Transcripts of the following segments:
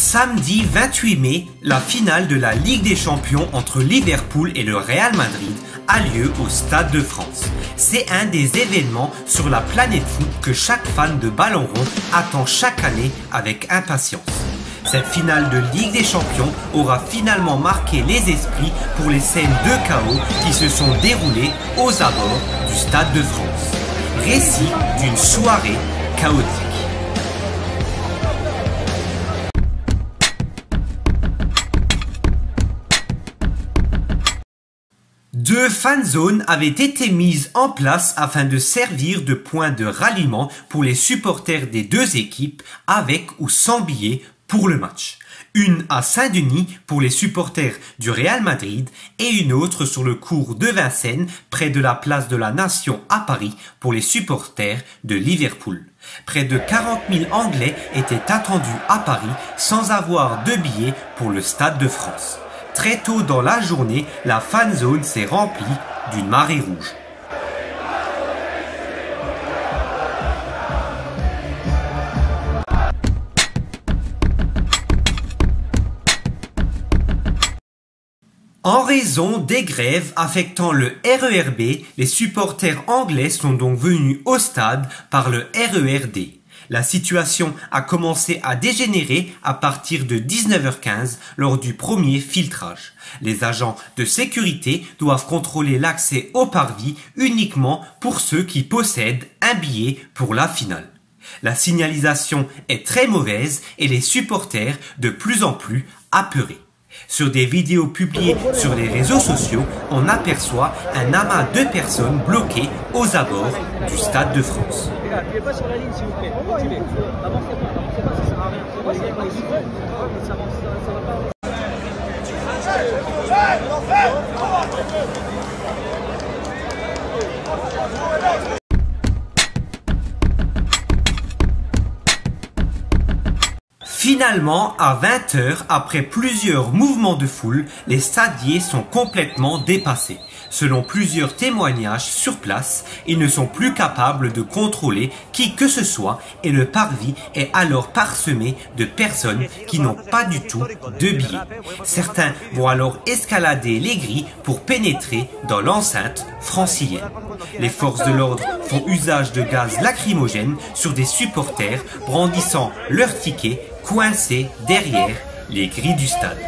Samedi 28 mai, la finale de la Ligue des Champions entre Liverpool et le Real Madrid a lieu au Stade de France. C'est un des événements sur la planète foot que chaque fan de ballon rond attend chaque année avec impatience. Cette finale de Ligue des Champions aura finalement marqué les esprits pour les scènes de chaos qui se sont déroulées aux abords du Stade de France. Récit d'une soirée chaotique. Deux fan zones avaient été mises en place afin de servir de point de ralliement pour les supporters des deux équipes avec ou sans billets pour le match. Une à Saint-Denis pour les supporters du Real Madrid et une autre sur le cours de Vincennes près de la place de la Nation à Paris pour les supporters de Liverpool. Près de 40 000 Anglais étaient attendus à Paris sans avoir de billets pour le Stade de France. Très tôt dans la journée, la fan zone s'est remplie d'une marée rouge. En raison des grèves affectant le RERB, les supporters anglais sont donc venus au stade par le RERD. La situation a commencé à dégénérer à partir de 19h15 lors du premier filtrage. Les agents de sécurité doivent contrôler l'accès au parvis uniquement pour ceux qui possèdent un billet pour la finale. La signalisation est très mauvaise et les supporters de plus en plus apeurés. Sur des vidéos publiées sur les réseaux sociaux, on aperçoit un amas de personnes bloquées aux abords du Stade de France. N'appuyez pas sur la ligne s'il vous plaît. Avancez pas, ça sert à rien. Ça va pas. Finalement, à 20h, après plusieurs mouvements de foule, les stadiers sont complètement dépassés. Selon plusieurs témoignages sur place, ils ne sont plus capables de contrôler qui que ce soit et le parvis est alors parsemé de personnes qui n'ont pas du tout de billets. Certains vont alors escalader les grilles pour pénétrer dans l'enceinte francilienne. Les forces de l'ordre font usage de gaz lacrymogène sur des supporters brandissant leurs tickets coincés derrière les grilles du stade.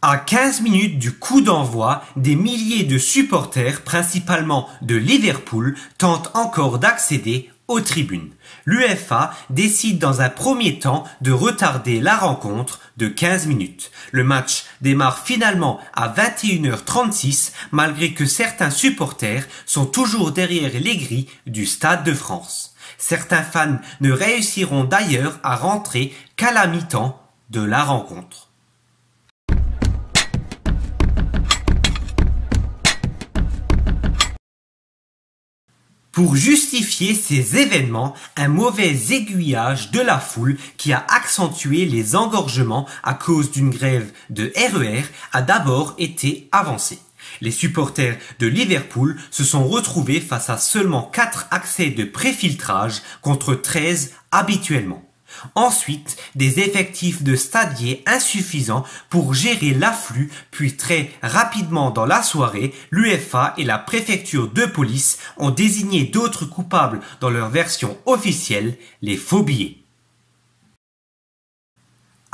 À 15 minutes du coup d'envoi, des milliers de supporters, principalement de Liverpool, tentent encore d'accéder aux tribunes. L'UEFA décide dans un premier temps de retarder la rencontre de 15 minutes. Le match démarre finalement à 21h36 malgré que certains supporters sont toujours derrière les grilles du Stade de France. Certains fans ne réussiront d'ailleurs à rentrer qu'à la mi-temps de la rencontre. Pour justifier ces événements, un mauvais aiguillage de la foule qui a accentué les engorgements à cause d'une grève de RER a d'abord été avancé. Les supporters de Liverpool se sont retrouvés face à seulement 4 accès de préfiltrage contre 13 habituellement. Ensuite, des effectifs de stadiers insuffisants pour gérer l'afflux, puis très rapidement dans la soirée, l'UEFA et la préfecture de police ont désigné d'autres coupables dans leur version officielle, les faux billets.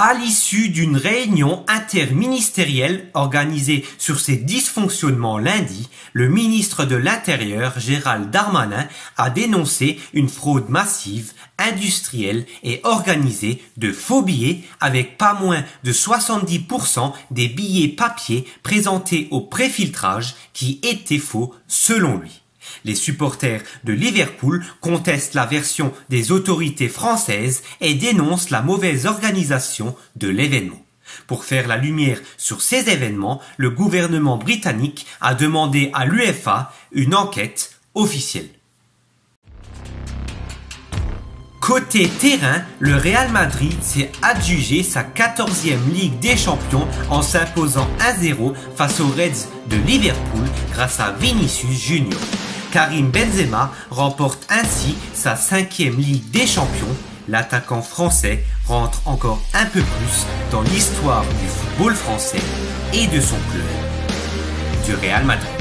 À l'issue d'une réunion interministérielle organisée sur ces dysfonctionnements lundi, le ministre de l'Intérieur, Gérald Darmanin, a dénoncé une fraude massive, industrielle et organisée de faux billets avec pas moins de 70% des billets papier présentés au préfiltrage qui étaient faux selon lui. Les supporters de Liverpool contestent la version des autorités françaises et dénoncent la mauvaise organisation de l'événement. Pour faire la lumière sur ces événements, le gouvernement britannique a demandé à l'UEFA une enquête officielle. Côté terrain, le Real Madrid s'est adjugé sa 14e Ligue des Champions en s'imposant 1-0 face aux Reds de Liverpool grâce à Vinicius Junior. Karim Benzema remporte ainsi sa 5e Ligue des Champions. L'attaquant français rentre encore un peu plus dans l'histoire du football français et de son club, du Real Madrid.